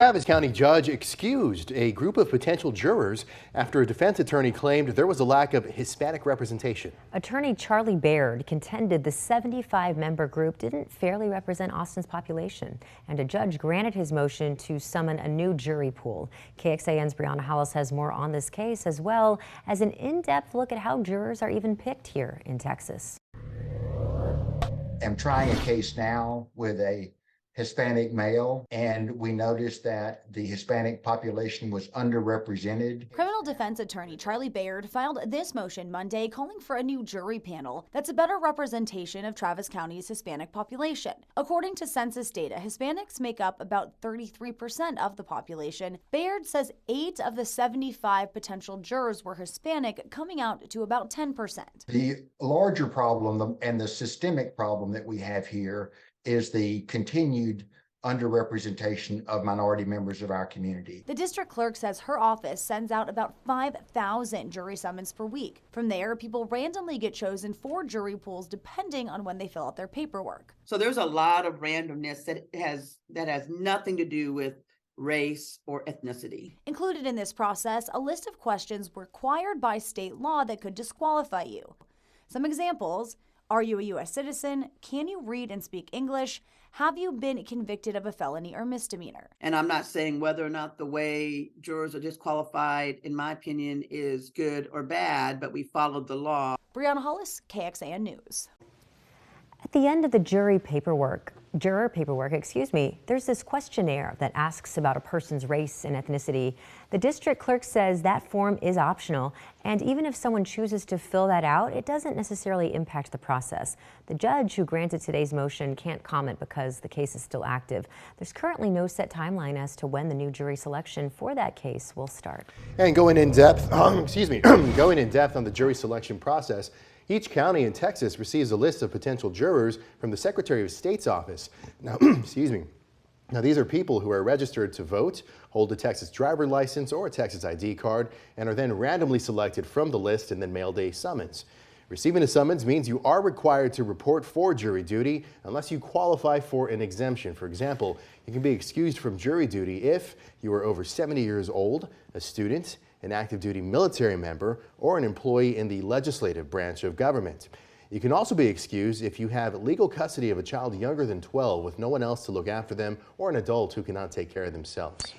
Travis County judge excused a group of potential jurors after a defense attorney claimed there was a lack of Hispanic representation. Attorney Charlie Baird contended the 75-member group didn't fairly represent Austin's population, and a judge granted his motion to summon a new jury pool. KXAN's Brianna Hollis has more on this case, as well as an in-depth look at how jurors are even picked here in Texas. I'm trying a case now with a Hispanic male, and we noticed that the Hispanic population was underrepresented. Criminal defense attorney Charlie Baird filed this motion Monday calling for a new jury panel that's a better representation of Travis County's Hispanic population. According to census data, Hispanics make up about 33% of the population. Baird says 8 of the 75 potential jurors were Hispanic, coming out to about 10%. The larger problem and the systemic problem that we have here is the continued underrepresentation of minority members of our community. The district clerk says her office sends out about 5,000 jury summons per week. From there, people randomly get chosen for jury pools depending on when they fill out their paperwork. So there's a lot of randomness that has nothing to do with race or ethnicity. Included in this process, a list of questions required by state law that could disqualify you. Some examples: are you a U.S. citizen? Can you read and speak English? Have you been convicted of a felony or misdemeanor? And I'm not saying whether or not the way jurors are disqualified, in my opinion, is good or bad, but we followed the law. Brianna Hollis, KXAN News. At the end of the juror paperwork, there's this questionnaire that asks about a person's race and ethnicity. The district clerk says that form is optional, and even if someone chooses to fill that out, it doesn't necessarily impact the process. The judge who granted today's motion can't comment because the case is still active. There's currently no set timeline as to when the new jury selection for that case will start. And going in depth, going in depth on the jury selection process, each county in Texas receives a list of potential jurors from the Secretary of State's office. Now, Now, these are people who are registered to vote, hold a Texas driver license or a Texas ID card, and are then randomly selected from the list and then mailed a summons. Receiving a summons means you are required to report for jury duty unless you qualify for an exemption. For example, you can be excused from jury duty if you are over 70 years old, a student, an active duty military member, or an employee in the legislative branch of government. You can also be excused if you have legal custody of a child younger than 12 with no one else to look after them, or an adult who cannot take care of themselves.